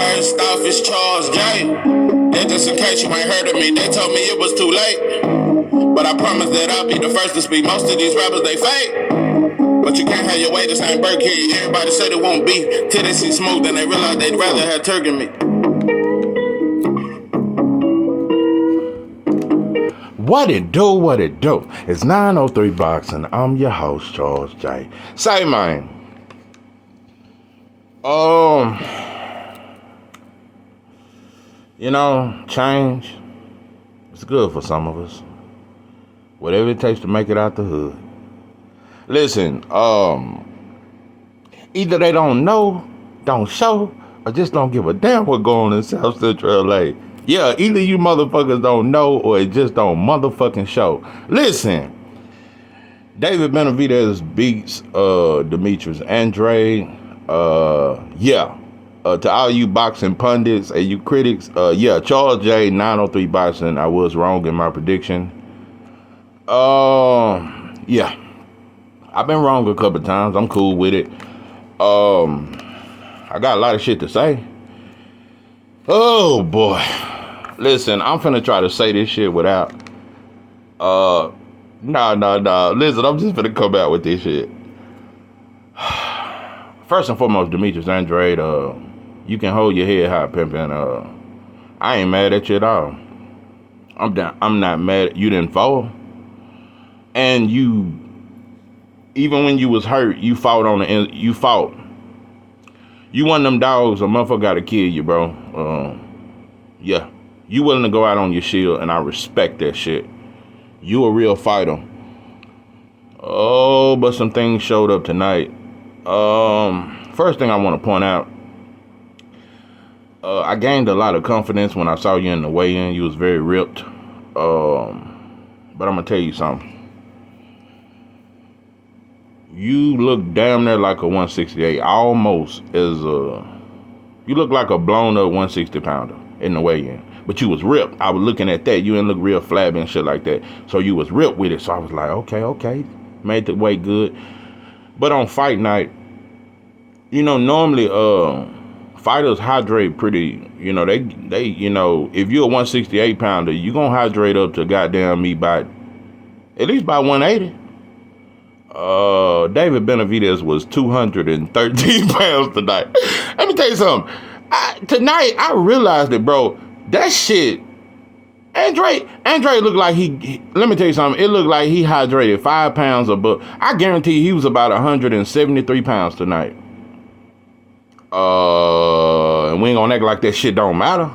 First off, it's Charles J. That just in case you ain't heard of me, they told me it was too late. But I promise that I'll be the first to speak. Most of these rappers, they fake. But you can't have your way, this ain't Burkhead. Everybody said it won't be till they see smooth, and they realize they'd rather have turkey meat. What it do, what it do? It's 903 Boxing. I'm your host, Charles J. Say, man. You know, change. It's good for some of us. Whatever it takes to make it out the hood. Listen, either they don't know, don't show, or just don't give a damn what going on in South Central LA. Yeah, either you motherfuckers don't know or it just don't motherfucking show. Listen, David Benividez beats Demetrius. Andrade, to all you boxing pundits and you critics, Charles J, 903 Boxing. I was wrong in my prediction. I've been wrong a couple times. I'm cool with it. I got a lot of shit to say. Oh boy. Listen, I'm finna try to say this shit without no. Listen, I'm just finna come out with this shit. First and foremost, Demetrius, Andrade, you can hold your head high, pimpin'. I ain't mad at you at all. I'm not mad. You didn't fall. And you, even when you was hurt, you fought on the end. You fought. You one of them dogs, a motherfucker gotta kill you, bro. You willing to go out on your shield, and I respect that shit. You a real fighter. Oh, but some things showed up tonight. First thing I want to point out, I gained a lot of confidence when I saw you in the weigh-in. You was very ripped. But I'm gonna tell you something. You look damn near like a 168, almost as you look like a blown up 160 pounder in the weigh-in. But you was ripped. I was looking at that. You didn't look real flabby and shit like that. So you was ripped with it. So I was like, okay. Made the weight good. But on fight night, you know, normally fighters hydrate pretty, you know, they you know, if you're a 168 pounder, you gonna hydrate up to goddamn me by at least by 180. David Benividez was 213 pounds tonight. Let me tell you something. Tonight, I realized it, bro. That shit, Andrade looked like he, let me tell you something. It looked like he hydrated 5 pounds above. I guarantee he was about 173 pounds tonight. And we ain't gonna act like that shit don't matter.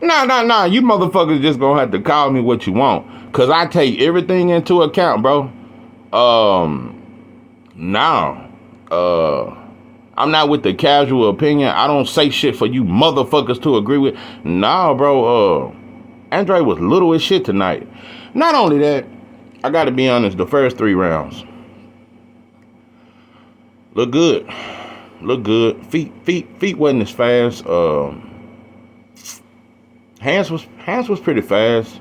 Nah. You motherfuckers just gonna have to call me what you want. Cause I take everything into account, bro. I'm not with the casual opinion. I don't say shit for you motherfuckers to agree with. Nah, bro. Andrade was little as shit tonight. Not only that, I gotta be honest, the first 3 rounds look good. Feet wasn't as fast. Hands was pretty fast.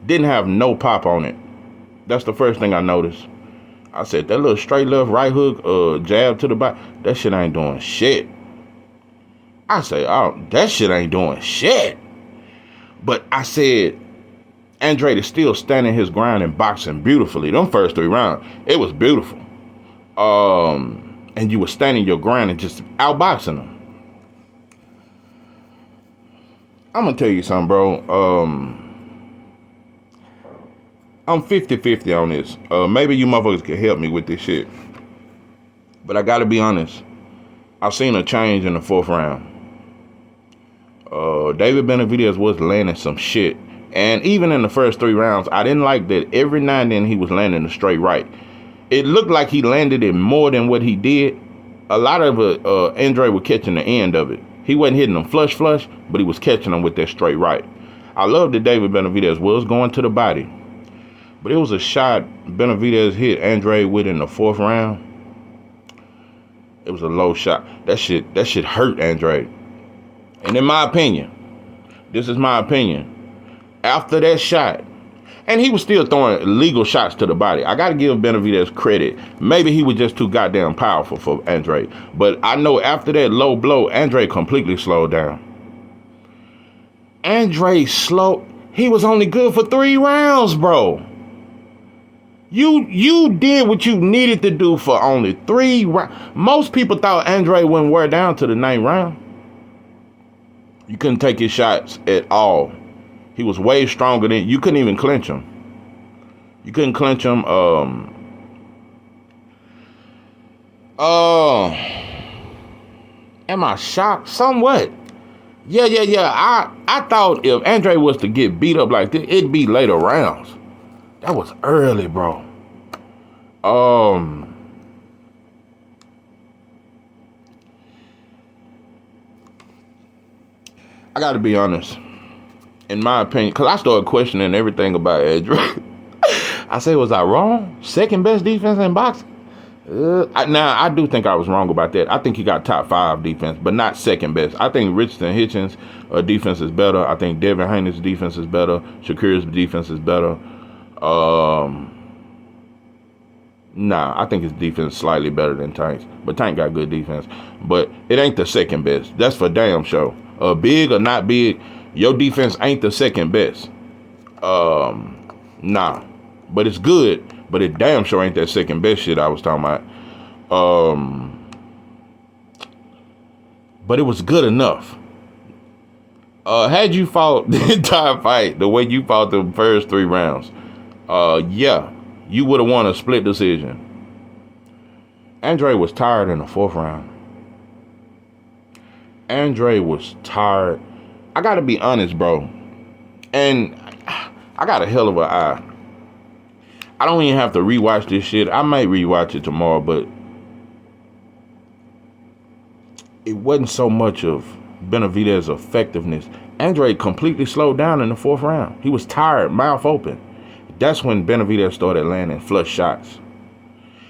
Didn't have no pop on it. That's the first thing I noticed. I said, that little straight left, right hook, jab to the back, that shit ain't doing shit. I say, oh, that shit ain't doing shit. But I said, Andrade is still standing his ground and boxing beautifully. Them first 3 rounds, it was beautiful. And you were standing your ground and just outboxing him. I'm gonna tell you something, bro. I'm 50-50 on this. Maybe you motherfuckers can help me with this shit. But I gotta be honest. I've seen a change in the 4th round. David Benividez was landing some shit. And even in the first 3 rounds, I didn't like that every now and then he was landing a straight right. It looked like he landed it more than what he did. A lot of it, Andrade was catching the end of it. He wasn't hitting them flush, but he was catching them with that straight right. I love that David Benividez was going to the body. But it was a shot Benividez hit Andrade with in the 4th round. It was a low shot. That shit hurt Andrade. And in my opinion, this is my opinion, after that shot, and he was still throwing illegal shots to the body. I got to give Benividez credit. Maybe he was just too goddamn powerful for Andrade. But I know after that low blow, Andrade completely slowed down. Andrade slow. He was only good for 3 rounds, bro. You did what you needed to do for only 3 rounds. Most people thought Andrade wouldn't wear down to the 9th round. You couldn't take his shots at all. He was way stronger than you. Couldn't even clinch him. You couldn't clinch him. Am I shocked? Somewhat. Yeah. I thought if Andrade was to get beat up like this, it'd be later rounds. That was early, bro. I gotta be honest. In my opinion, because I started questioning everything about Andrade. I said, was I wrong? Second best defense in boxing? Now, I do think I was wrong about that. I think he got top 5 defense, but not second best. I think Richardson Hitchens' defense is better. I think Devin Haney's defense is better. Shakir's defense is better. Nah, I think his defense is slightly better than Tank's. But Tank got good defense. But it ain't the second best. That's for damn sure. Big or not big, your defense ain't the second best. Nah. But it's good. But it damn sure ain't that second best shit I was talking about. But it was good enough. Had you fought the entire fight the way you fought the first 3 rounds, yeah, you would have won a split decision. Andrade was tired in the 4th round. Andrade was tired. I gotta be honest, bro. And I got a hell of an eye. I don't even have to rewatch this shit. I might rewatch it tomorrow, but it wasn't so much of Benavidez's effectiveness. Andrade completely slowed down in the 4th round. He was tired, mouth open. That's when Benividez started landing flush shots.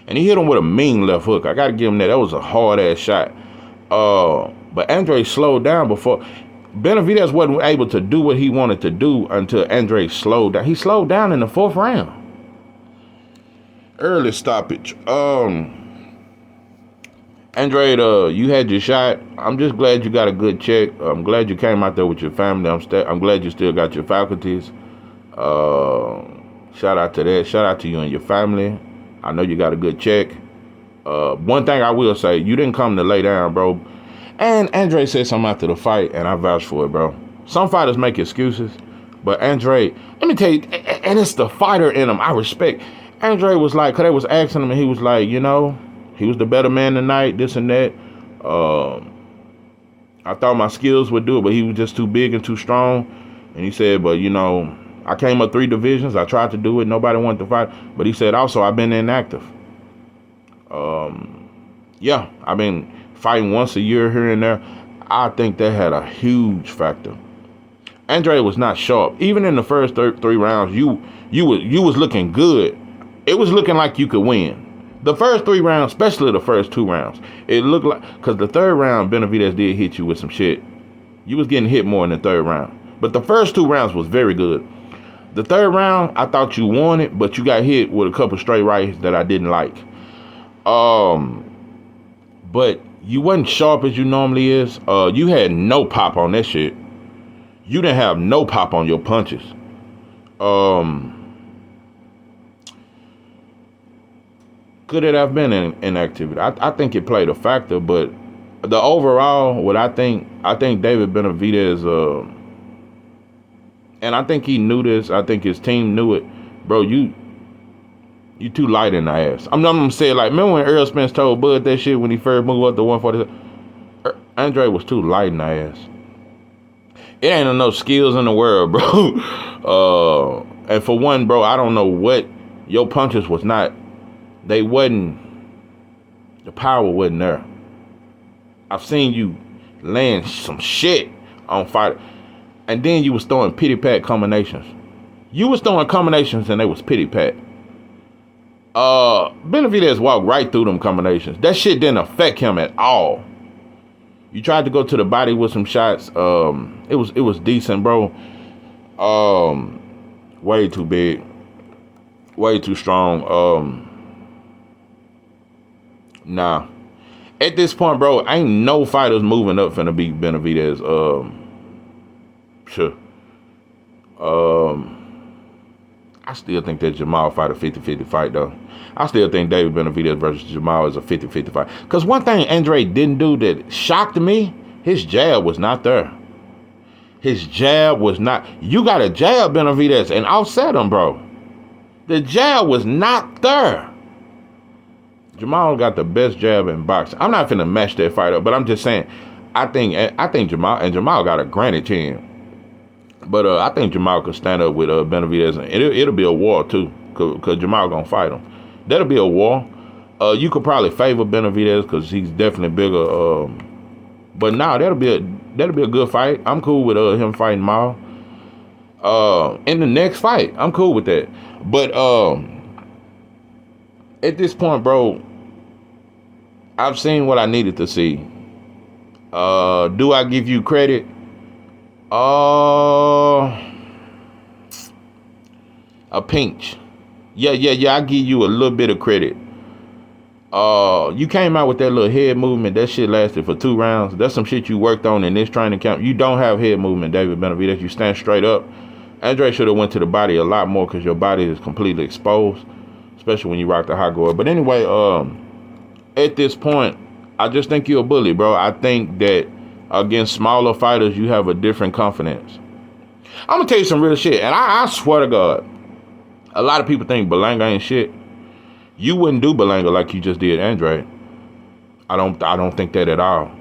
And he hit him with a mean left hook. I got to give him that. That was a hard-ass shot. But Andrade slowed down before. Benividez wasn't able to do what he wanted to do until Andrade slowed down. He slowed down in the 4th round. Early stoppage. Andrade, you had your shot. I'm just glad you got a good check. I'm glad you came out there with your family. I'm glad you still got your faculties. Shout out to that. Shout out to you and your family. I know you got a good check. One thing I will say, you didn't come to lay down, bro. And Andrade said something after the fight, and I vouch for it, bro. Some fighters make excuses, but Andrade, let me tell you, and it's the fighter in him I respect. Andrade was like, because they was asking him, and he was like, you know, he was the better man tonight, this and that. I thought my skills would do it, but he was just too big and too strong. And he said, but, you know, I came up 3 divisions. I tried to do it. Nobody wanted to fight. But he said, also, I've been inactive. Yeah, I've been fighting once a year here and there. I think that had a huge factor. Andrade was not sharp. Even in the first 3 rounds, you was looking good. It was looking like you could win. The first 3 rounds, especially the first 2 rounds, it looked like, because the 3rd round, Benividez did hit you with some shit. You was getting hit more in the 3rd round. But the first 2 rounds was very good. The 3rd round, I thought you won it, but you got hit with a couple straight rights that I didn't like. But you wasn't sharp as you normally is. You had no pop on that shit. You didn't have no pop on your punches. Could it have been an inactivity? I think it played a factor, but the overall, what I think David Benavidez, and I think he knew this. I think his team knew it, bro. You too light in the ass. I'm not gonna say it like, remember when Errol Spence told Bud that shit when he first moved up to 140? Andrade was too light in the ass. It ain't enough skills in the world, bro. And for one, bro, I don't know what your punches was not. They wasn't. The power wasn't there. I've seen you land some shit on fight, and then you was throwing pity pat combinations. You was throwing combinations and they was pity pat. Benavidez walked right through them combinations. That shit didn't affect him at all. You tried to go to the body with some shots. It was decent, bro. Way too big. Way too strong. Nah. At this point, bro, ain't no fighters moving up finna beat Benavidez. Sure. I still think that Jamal fight a 50-50 fight, though. I still think David Benavidez versus Jamal is a 50-50 fight. Because one thing Andrade didn't do that shocked me, his jab was not there. His jab was not. You got to jab Benavidez and offset him, bro. The jab was not there. Jamal got the best jab in boxing. I'm not finna match that fight up, but I'm just saying, I think Jamal got a granite chin. But I think Jamal could stand up with Benavidez, and it'll be a war too, cause Jamal gonna fight him. That'll be a war. You could probably favor Benavidez because he's definitely bigger. But nah, that'll be a good fight. I'm cool with him fighting Mal. In the next fight, I'm cool with that. But at this point, bro, I've seen what I needed to see. Do I give you credit? A pinch. Yeah. I give you a little bit of credit. You came out with that little head movement. That shit lasted for 2 rounds. That's some shit you worked on in this training camp. You don't have head movement, David Benavidez. You stand straight up. Andre should have went to the body a lot more because your body is completely exposed, especially when you rock the high guard. But anyway, at this point, I just think you're a bully, bro. I think that against smaller fighters, you have a different confidence. I'm gonna tell you some real shit, and I swear to God, a lot of people think Berlanga ain't shit. You wouldn't do Berlanga like you just did Andrade. I don't think that at all,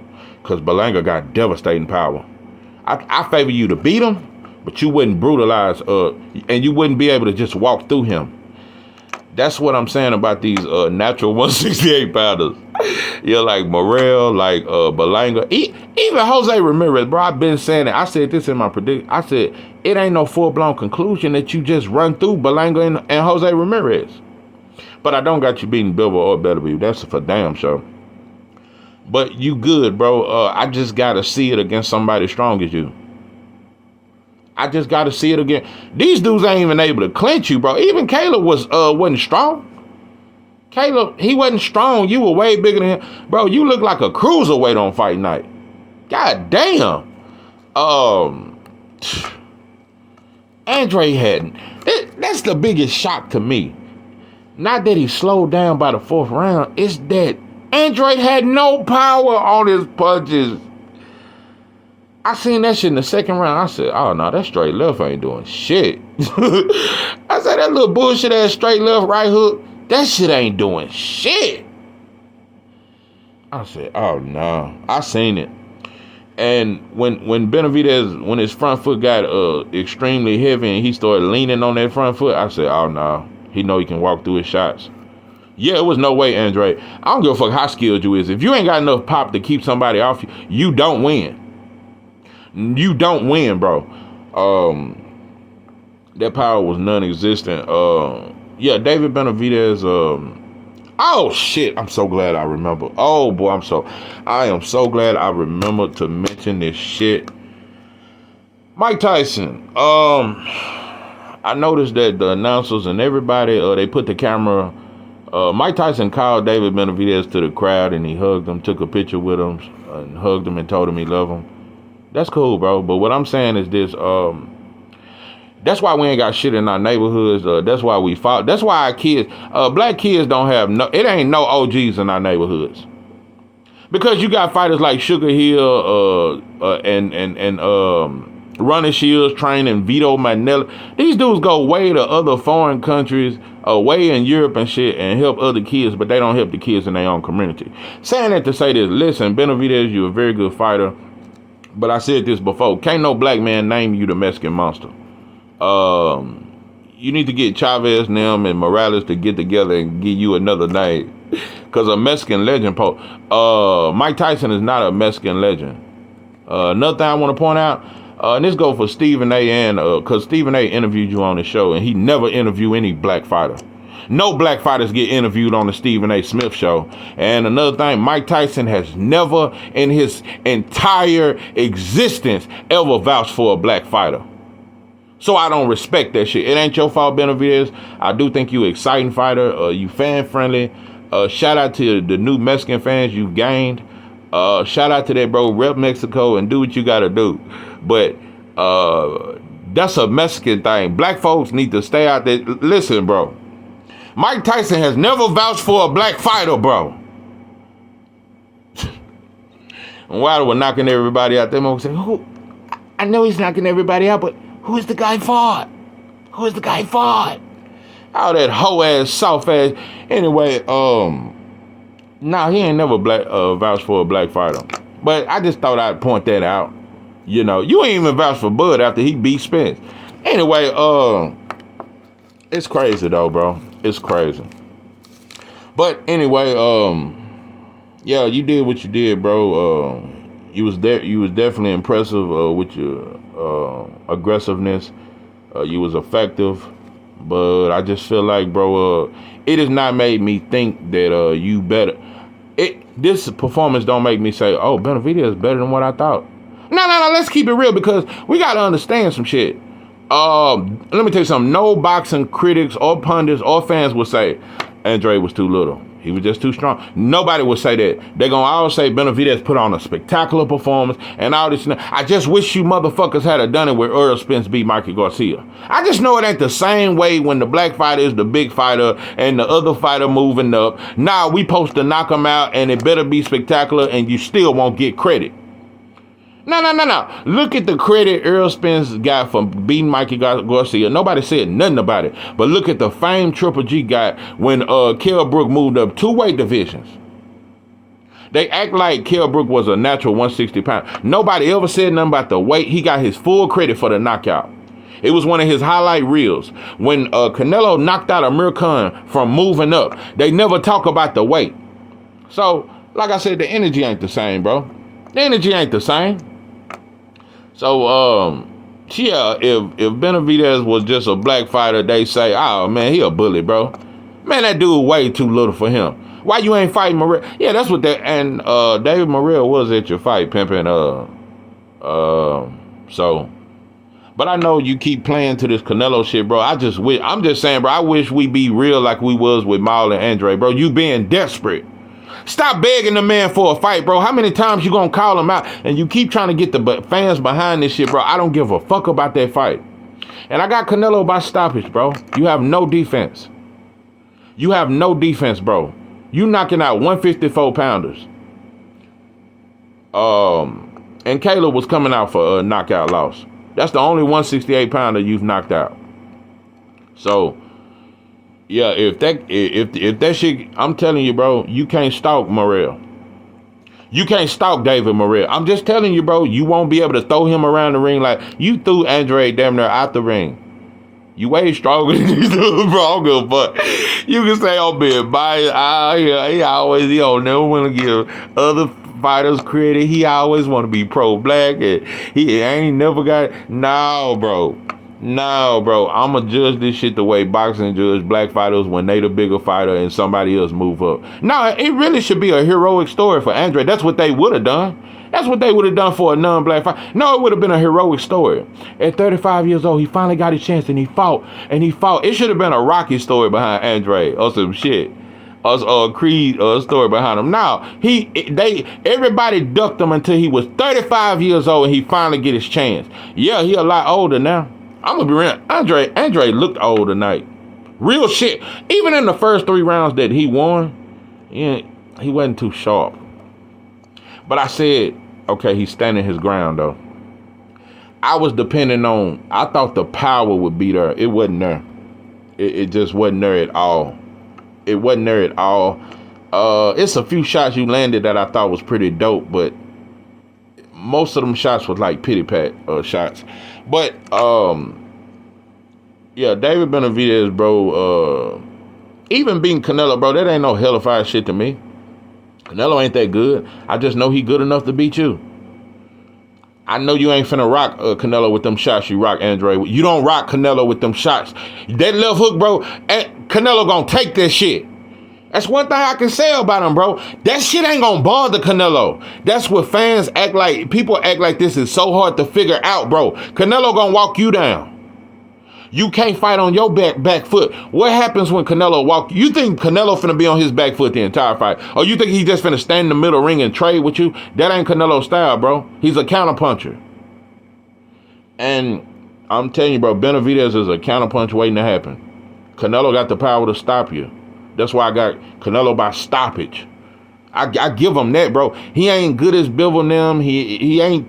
because Berlanga got devastating power. I favor you to beat him, but you wouldn't brutalize, and you wouldn't be able to just walk through him. That's what I'm saying about these natural 168 pounders. Yeah, like Morrell, like Berlanga, even Jose Ramirez, bro. I've been saying it. I said this in my prediction. I said it ain't no full-blown conclusion that you just run through Berlanga and Jose Ramirez. But I don't got you beating Bilbo or Beterbiev. That's for damn sure. But you good, bro. I just gotta see it against somebody strong as you. I just got to see it again. These dudes ain't even able to clinch you, bro. Even Caleb wasn't strong. Caleb, he wasn't strong. You were way bigger than him. Bro, you look like a cruiserweight on fight night. God damn. Andre hadn't. That's the biggest shock to me. Not that he slowed down by the 4th round. It's that Andre had no power on his punches. I seen that shit in the 2nd round. I said, oh, no, that straight left ain't doing shit. I said, that little bullshit ass straight left right hook, that shit ain't doing shit. I said, oh, no. I seen it. And when Benavidez, when his front foot got extremely heavy and he started leaning on that front foot, I said, oh, no. He know he can walk through his shots. Yeah, it was no way, Andre. I don't give a fuck how skilled you is. If you ain't got enough pop to keep somebody off you, you don't win. You don't win, bro. That power was non-existent. Yeah, David Benavidez. Oh shit! I'm so glad I remember. Oh boy, I am so glad I remember to mention this shit. Mike Tyson. I noticed that the announcers and everybody, they put the camera. Mike Tyson called David Benavidez to the crowd and he hugged him, took a picture with him, and hugged him and told him he loved him. That's cool, bro. But what I'm saying is this, that's why we ain't got shit in our neighborhoods. That's why we fought. That's why our kids, black kids don't have it ain't no OGs in our neighborhoods. Because you got fighters like Sugar Hill, and Running Shields training Vito Manella. These dudes go way to other foreign countries, way in Europe and shit, and help other kids, but they don't help the kids in their own community. Saying that to say this, listen, Benavidez, you're a very good fighter. But I said this before. Can't no black man name you the Mexican monster. You need to get Chavez, Nem, and Morales to get together and give you another name. Because a Mexican legend, Mike Tyson is not a Mexican legend. Another thing I want to point out, and this goes for Stephen A. and because Stephen A. interviewed you on the show, and he never interviewed any black fighter. No black fighters get interviewed on the Stephen A. Smith show. And another thing, Mike Tyson has never in his entire existence ever vouched for a black fighter. So I don't respect that shit. It ain't your fault, Benavidez. I do think you an exciting fighter. You fan friendly. Shout out to the new Mexican fans you've gained. Shout out to that, bro. Rep Mexico and do what you got to do. But That's a Mexican thing. Black folks need to stay out there. Listen, bro. Mike Tyson has never vouched for a black fighter, bro. And Wilder was knocking everybody out. Them folks say, "Who? I know he's knocking everybody out, but who is the guy for? Who is the guy for?" All that hoe ass, soft ass. Anyway, nah, he ain't never vouched for a black fighter. But I just thought I'd point that out. You know, you ain't even vouch for Bud after he beat Spence. Anyway, it's crazy though, bro. It's crazy. But anyway, yeah, you did what you did, bro. You was there. You was definitely impressive with your aggressiveness. You was effective. But I just feel like, bro, it has not made me think that you better. This performance don't make me say, oh, Benavidez is better than what I thought. No, let's keep it real because we got to understand some shit. Let me tell you something. No boxing critics or pundits or fans will say Andrade was too little. He was just too strong. Nobody would say that. They're going to always say Benividez put on a spectacular performance and all this. I just wish you motherfuckers had done it with Earl Spence beat Mikey Garcia. I just know it ain't the same way when the black fighter is the big fighter and the other fighter moving up. Now we supposed to knock him out and it better be spectacular and you still won't get credit. No. Look at the credit Earl Spence got for beating Mikey Garcia. Nobody said nothing about it. But look at the fame Triple G got when Kell Brook moved up 2 weight divisions. They act like Kell Brook was a natural 160 pound. Nobody ever said nothing about the weight. He got his full credit for the knockout. It was one of his highlight reels. When Canelo knocked out Amir Khan from moving up, they never talk about the weight. So, like I said, the energy ain't the same, bro. The energy ain't the same. So, yeah, if Benavidez was just a black fighter, they say, oh, man, he a bully, bro. Man, that dude way too little for him. Why you ain't fighting Morrell? Yeah, that's what that, and David Morrell was at your fight, pimping, so. But I know you keep playing to this Canelo shit, bro. I'm just saying, bro, I wish we be real like we was with Maul and Andrade, bro. You being desperate. Stop begging the man for a fight, bro. How many times you gonna call him out and you keep trying to get the fans behind this shit, bro? I don't give a fuck about that fight. And I got Canelo by stoppage, bro. You have no defense. You have no defense, bro. You knocking out 154 pounders. And Caleb was coming out for a knockout loss. That's the only 168 pounder you've knocked out. So, yeah, if that shit, I'm telling you, bro, you can't stalk Morrell. You can't stalk David Morrell. I'm just telling you, bro, you won't be able to throw him around the ring like you threw Andrade damn near out the ring. You way stronger than these dudes, bro. I don't give a fuck. You can say, oh, man, he always, he don't never want to give other fighters credit. He always want to be pro-black, and he ain't never got, no, bro. I'ma judge this shit the way boxing judge black fighters when they the bigger fighter and somebody else move up. No, it really should be a heroic story for Andrade. That's what they would have done. That's what they would have done for a non-black fighter. No, it would have been a heroic story. At 35 years old, he finally got his chance and he fought. It should have been a Rocky story behind Andrade or some shit. Or Creed or a story behind him. Now, everybody ducked him until he was 35 years old and he finally get his chance. Yeah, he a lot older now. I'm gonna be real. Andre looked old tonight. Real shit. Even in the first 3 rounds that he won, he wasn't too sharp. But I said, okay, he's standing his ground though. I was depending on, I thought the power would be there. It wasn't there. It just wasn't there at all. It wasn't there at all. It's a few shots you landed that I thought was pretty dope, but most of them shots was like pity pat shots. But yeah, David Benavidez, bro, even beating Canelo, bro, that ain't no hellified shit to me. Canelo ain't that good. I just know he good enough to beat you. I know you ain't finna rock Canelo with them shots you rock Andrade. You don't rock Canelo with them shots. That left hook, bro, Canelo gonna take that shit. That's one thing I can say about him, bro. That shit ain't gonna bother Canelo. That's what fans act like. People act like this is so hard to figure out, bro. Canelo gonna walk you down. You can't fight on your back foot. What happens when Canelo walk? You think Canelo finna be on his back foot the entire fight? Or you think he just finna stand in the middle ring and trade with you? That ain't Canelo style, bro. He's a counterpuncher. And I'm telling you, bro, Benavidez is a counterpunch waiting to happen. Canelo got the power to stop you. That's why I got Canelo by stoppage. I give him that, bro. He ain't good as Bivol them. He ain't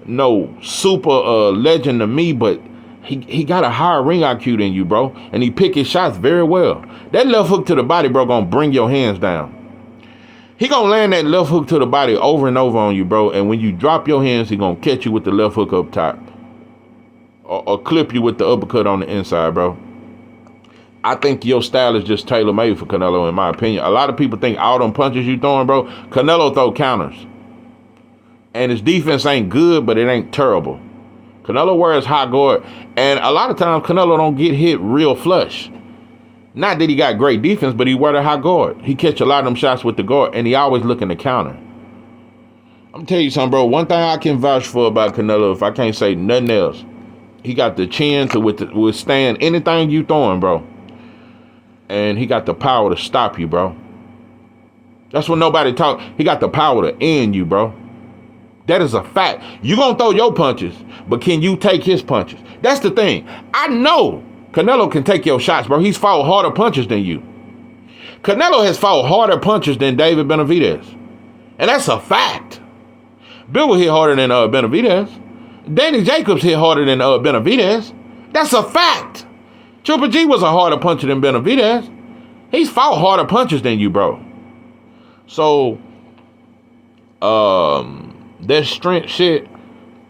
no super legend to me, but he got a higher ring IQ than you, bro. And he pick his shots very well. That left hook to the body, bro, gonna bring your hands down. He gonna land that left hook to the body over and over on you, bro. And when you drop your hands, he gonna catch you with the left hook up top. Or clip you with the uppercut on the inside, bro. I think your style is just tailor-made for Canelo, in my opinion. A lot of people think all them punches you throwing, bro, Canelo throw counters. And his defense ain't good, but it ain't terrible. Canelo wears high guard, and a lot of times Canelo don't get hit real flush. Not that he got great defense, but he wear the high guard. He catch a lot of them shots with the guard, and he always looking to counter. I'm gonna tell you something, bro. One thing I can vouch for about Canelo, if I can't say nothing else, he got the chin to withstand anything you throwing, bro. And he got the power to stop you, bro. That's what nobody talk. He got the power to end you, bro. That is a fact. You gonna throw your punches, but can you take his punches? That's the thing. I know Canelo can take your shots, bro. He's fought harder punches than you. Canelo has fought harder punches than David Benavidez. And that's a fact. Bill will hit harder than Benavidez. Danny Jacobs hit harder than Benavidez. That's a fact. Triple G was a harder puncher than Benavidez. He's fought harder punches than you, bro. So, that strength shit,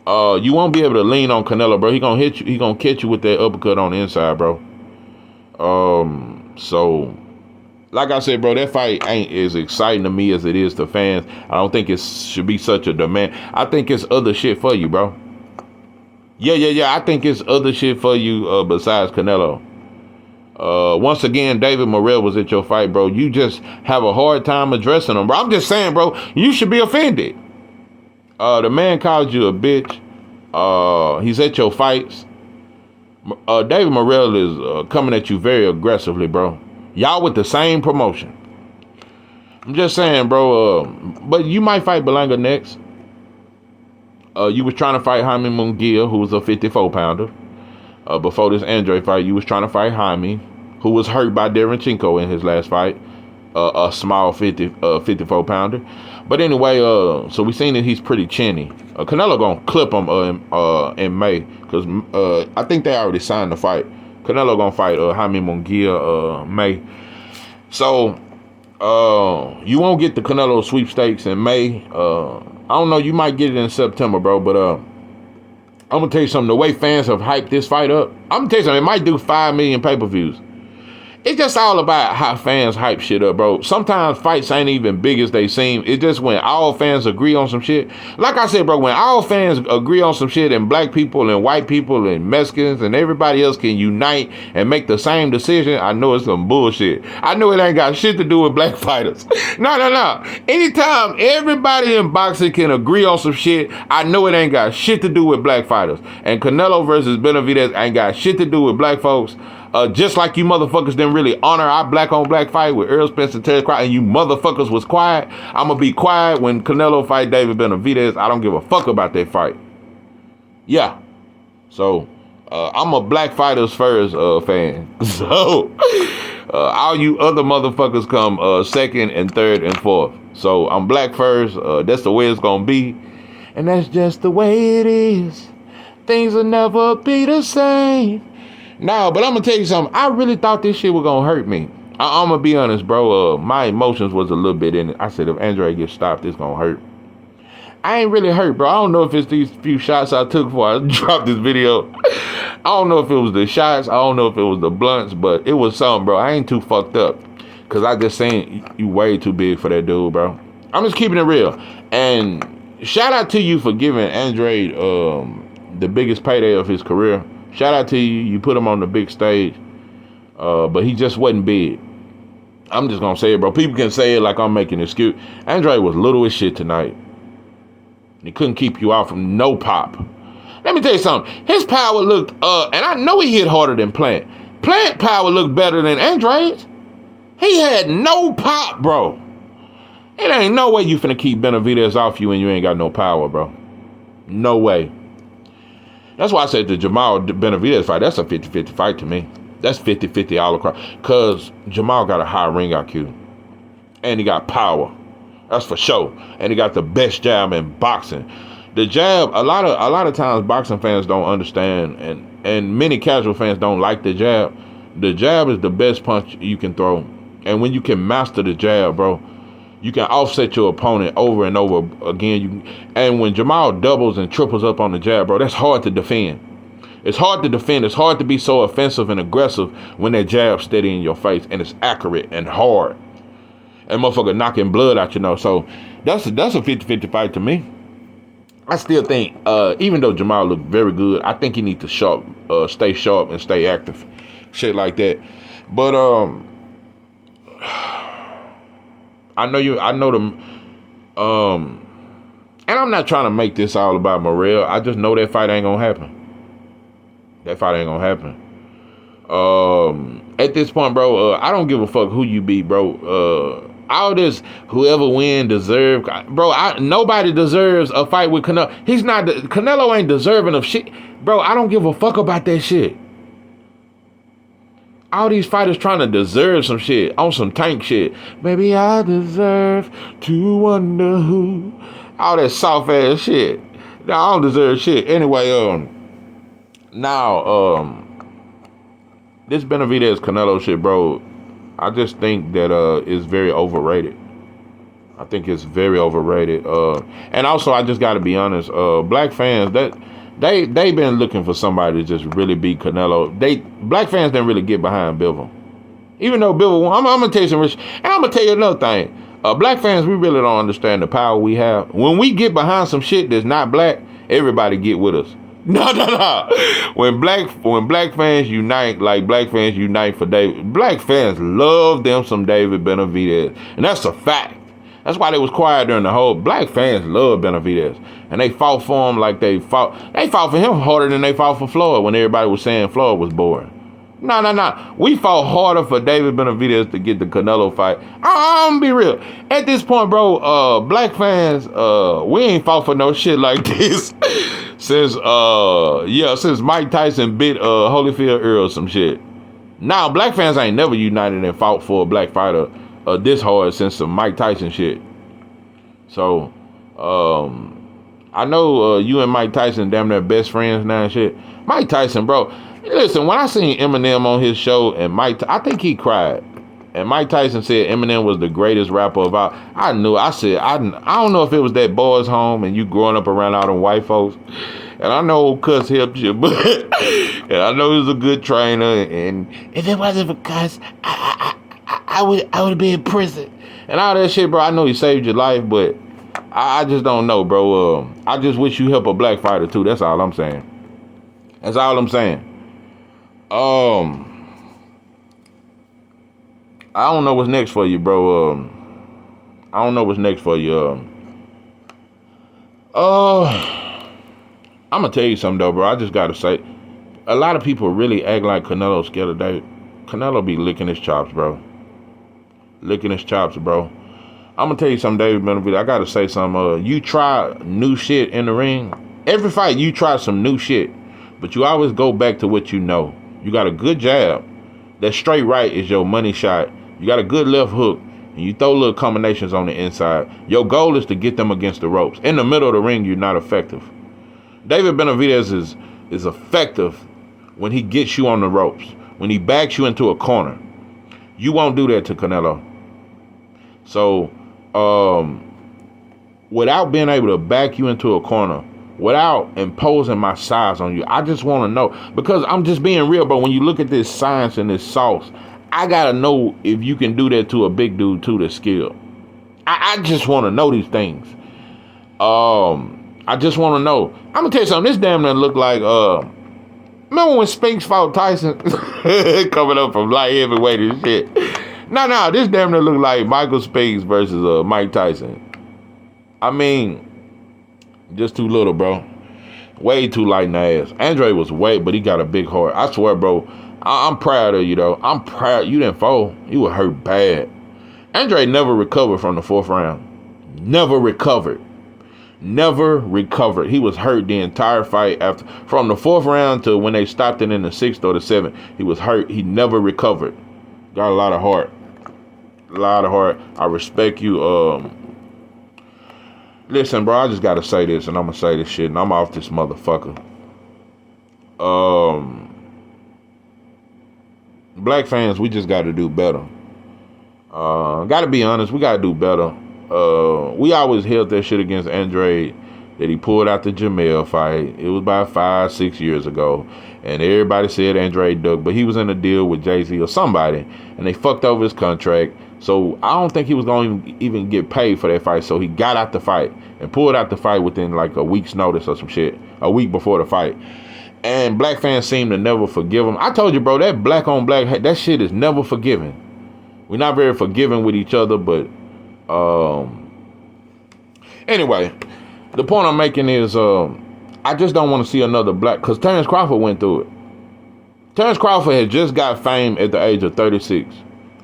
you won't be able to lean on Canelo, bro. He gonna hit you. He gonna catch you with that uppercut on the inside, bro. So, like I said, bro, that fight ain't as exciting to me as it is to fans. I don't think it should be such a demand. I think it's other shit for you, bro. Yeah. I think it's other shit for you besides Canelo. Once again, David Morrell was at your fight, bro. You just have a hard time addressing him, bro. I'm just saying, bro, you should be offended. The man called you a bitch. He's at your fights. David Morrell is coming at you very aggressively, bro. Y'all with the same promotion. I'm just saying, bro. But you might fight Berlanga next. You was trying to fight Jaime Munguia, who was a 54-pounder. Before this Andrade fight, you was trying to fight Jaime, who was hurt by Derenchenko in his last fight. A small 54-pounder. But anyway, so we seen that he's pretty chinny. Canelo gonna clip him in May, because I think they already signed the fight. Canelo gonna fight Jaime Munguia May. So you won't get the Canelo sweepstakes in May. I don't know, you might get it in September, bro, but I'm gonna tell you something. The way fans have hyped this fight up, I'm gonna tell you something. It might do 5 million pay-per-views. It's just all about how fans hype shit up, bro. Sometimes fights ain't even big as they seem. It's just when all fans agree on some shit. Like I said, bro, when all fans agree on some shit and black people and white people and Mexicans and everybody else can unite and make the same decision, I know it's some bullshit. I know it ain't got shit to do with black fighters. No. Anytime everybody in boxing can agree on some shit, I know it ain't got shit to do with black fighters. And Canelo versus Benavidez ain't got shit to do with black folks. Just like you motherfuckers didn't really honor our black-on-black fight with Earl Spence and Terrence Crawford, and you motherfuckers was quiet, I'm going to be quiet when Canelo fight David Benavidez. I don't give a fuck about that fight. Yeah. So, I'm a Black Fighters First fan. So, all you other motherfuckers come second and third and fourth. So, I'm Black First. That's the way it's going to be. And that's just the way it is. Things will never be the same. No, but I'm going to tell you something. I really thought this shit was going to hurt me. I'm going to be honest, bro. My emotions was a little bit in it. I said, if Andrade gets stopped, it's going to hurt. I ain't really hurt, bro. I don't know if it's these few shots I took before I dropped this video. I don't know if it was the shots. I don't know if it was the blunts, but it was something, bro. I ain't too fucked up. Because I just seen you way too big for that dude, bro. I'm just keeping it real. And shout out to you for giving Andrade the biggest payday of his career. Shout out to you. You put him on the big stage. But he just wasn't big. I'm just going to say it, bro. People can say it like I'm making an excuse. Andrade was little as shit tonight. He couldn't keep you out from no pop. Let me tell you something. His power looked, and I know he hit harder than Plant. Plant power looked better than Andrade's. He had no pop, bro. It ain't no way you finna keep Benavidez off you and you ain't got no power, bro. No way. That's why I said the Jamal Benavidez fight, that's a 50-50 fight to me. That's 50-50 all across. Because Jamal got a high ring IQ. And he got power. That's for sure. And he got the best jab in boxing. The jab, a lot of times boxing fans don't understand, and many casual fans don't like the jab. The jab is the best punch you can throw. And when you can master the jab, bro, you can offset your opponent over and over again. And when Jamal doubles and triples up on the jab, bro, that's hard to defend. It's hard to defend. It's hard to be so offensive and aggressive when that jab's steady in your face and it's accurate and hard. And motherfucker knocking blood out, So that's a 50-50 fight to me. I still think, even though Jamal looked very good, I think he needs to stay sharp and stay active. Shit like that. But I know them. And I'm not trying to make this all about Morrell. I just know that fight ain't gonna happen. That fight ain't gonna happen. At this point, bro, I don't give a fuck who you beat, bro. All this, whoever win deserve, bro. Nobody deserves a fight with Canelo. Canelo ain't deserving of shit, bro. I don't give a fuck about that shit. All these fighters trying to deserve some shit on some tank shit. Maybe I deserve to wonder who. All that soft ass shit. No, I don't deserve shit. Anyway, this Benavidez Canelo shit, bro. I just think that it's very overrated. I think it's very overrated. And also, I just got to be honest. Black fans that. They been looking for somebody to just really beat Canelo. Black fans didn't really get behind Bivol. Even though Bivol won, I'm gonna tell you some rich, and I'm gonna tell you another thing. Black fans, we really don't understand the power we have. When we get behind some shit that's not black, everybody get with us. No. When black fans unite, like black fans unite for David, black fans love them some David Benavidez, and that's a fact. That's why they was quiet during the whole. Black fans love Benavidez. And they fought for him like they fought for him harder than they fought for Floyd when everybody was saying Floyd was boring. No. We fought harder for David Benavidez to get the Canelo fight. I'm gonna be real. At this point, bro, black fans, we ain't fought for no shit like this since Mike Tyson bit Holyfield Earl some shit. Now, black fans ain't never united and fought for a black fighter this hard since some Mike Tyson shit. So, I know you and Mike Tyson damn near best friends now and shit. Mike Tyson, bro. Listen, when I seen Eminem on his show and I think he cried. And Mike Tyson said Eminem was the greatest rapper of all. I don't know if it was that boys' home and you growing up around all them white folks. And I know Cuz helped you, but and I know he was a good trainer. And if it wasn't for Cuz, I would be in prison. And all that shit, bro. I know he saved your life, but I just don't know, bro. I just wish you help a black fighter too. That's all I'm saying. That's all I'm saying. I don't know what's next for you, bro. I don't know what's next for you. I'm gonna tell you something though, bro. I just gotta say, a lot of people really act like Canelo's scared of David. Canelo be licking his chops, bro. Licking his chops, bro. I'm gonna tell you something, David Benavidez. I gotta say something. You try new shit in the ring. Every fight, you try some new shit, but you always go back to what you know. You got a good jab. That straight right is your money shot. You got a good left hook, and you throw little combinations on the inside. Your goal is to get them against the ropes. In the middle of the ring, you're not effective. David Benavidez is effective when he gets you on the ropes, when he backs you into a corner. You won't do that to Canelo. So, without being able to back you into a corner, without imposing my size on you, I just want to know, because I'm just being real, but when you look at this science and this sauce, I got to know if you can do that to a big dude too that's skilled. I just want to know these things. I just want to know. I'm going to tell you something. This damn near look like, remember when Spinks fought Tyson? Coming up from light heavyweight and shit. No, this damn near look like Michael Spinks versus Mike Tyson. I mean, just too little, bro. Way too light in the ass. Andrade was but he got a big heart. I swear, bro. I'm proud of you, though. I'm proud. You didn't fall. You were hurt bad. Andrade never recovered from the fourth round. Never recovered. never recovered. He was hurt the entire fight from the 4th round to when they stopped it in the 6th or the 7th. He was hurt. He never recovered. Got a lot of heart. A lot of heart. I respect you. Listen, bro, I just gotta say this, and I'm gonna say this shit, and I'm off this motherfucker. Black fans, we just gotta do better. Gotta be honest, we gotta do better. We always held that shit against Andrade that he pulled out the Jamel fight. It was about 5-6 years ago, and everybody said Andrade ducked, but he was in a deal with Jay-Z or somebody, and they fucked over his contract. So I don't think he was going to even get paid for that fight. So he got out the fight and pulled out the fight within like a week's notice or some shit, a week before the fight. And black fans seem to never forgive him. I told you, bro, that black on black, that shit is never forgiven. We're not very forgiving with each other, but anyway, the point I'm making is I just don't want to see another black, because Terrence Crawford went through it. Terrence Crawford had just got fame at the age of 36.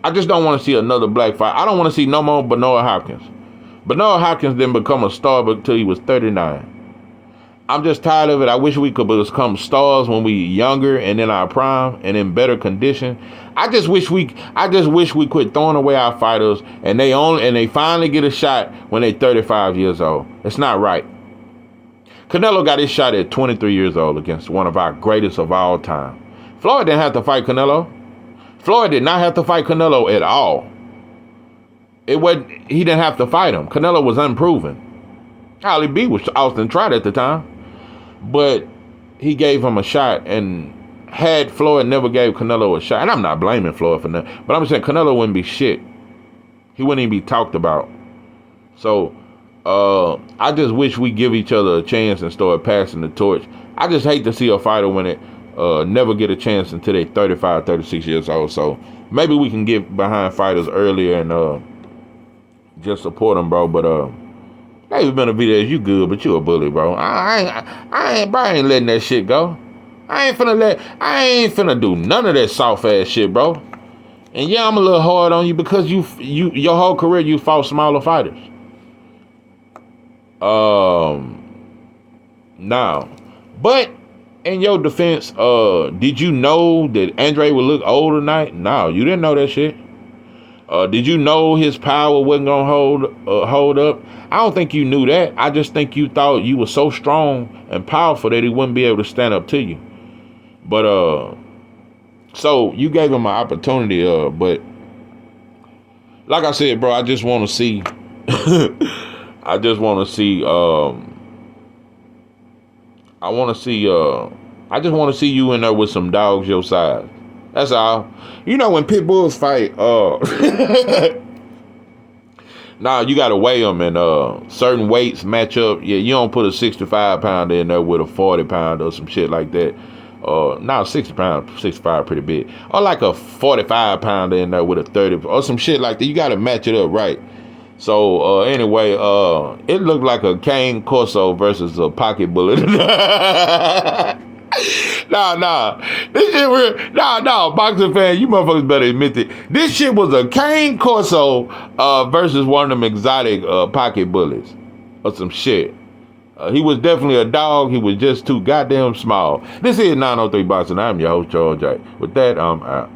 I just don't want to see another black fight. I don't want to see no more Benoit Hopkins. Benoit Hopkins didn't become a star until he was 39. I'm just tired of it. I wish we could become stars when we younger and in our prime and in better condition. I just wish we quit throwing away our fighters and they finally get a shot when they're 35 years old. It's not right. Canelo got his shot at 23 years old against one of our greatest of all time. Floyd didn't have to fight Canelo. Floyd did not have to fight Canelo at all. He didn't have to fight him. Canelo was unproven. Ali B was Austin Trout at the time. But he gave him a shot, and had Floyd never gave Canelo a shot, and I'm not blaming Floyd for that, but I'm saying Canelo wouldn't be shit. He wouldn't even be talked about. So I just wish we give each other a chance and start passing the torch. I just hate to see a fighter when it never get a chance until they 35, 36 years old. So maybe we can get behind fighters earlier and just support them, bro. But hey, Benividez, you good, but you a bully, bro. I ain't letting that shit go. I ain't finna do none of that soft ass shit, bro. And yeah, I'm a little hard on you because your whole career you fought smaller fighters. Now, but in your defense, did you know that Andrade would look old tonight? No, you didn't know that shit. Did you know his power wasn't gonna hold up? I don't think you knew that. I just think you thought you were so strong and powerful that he wouldn't be able to stand up to you. But so you gave him an opportunity. But like I said, bro, I just want to see. I just want to see. I just want to see you in there with some dogs your size. That's all. You know when pit bulls fight, nah, you gotta weigh them, and certain weights match up. Yeah, you don't put a 65 pounder in there with a 40 pounder or some shit like that. Now 60 pounds, 65 pretty big. Or like a 45 pounder in there with a 30 or some shit like that. You gotta match it up right. So anyway, it looked like a cane corso versus a pocket bullet. Nah. This shit real. Nah, boxing fan, you motherfuckers better admit it. This shit was a cane corso versus one of them exotic pocket bullets or some shit. He was definitely a dog. He was just too goddamn small. This is 903 Boxing. I'm your host, Charles J. With that, I'm out.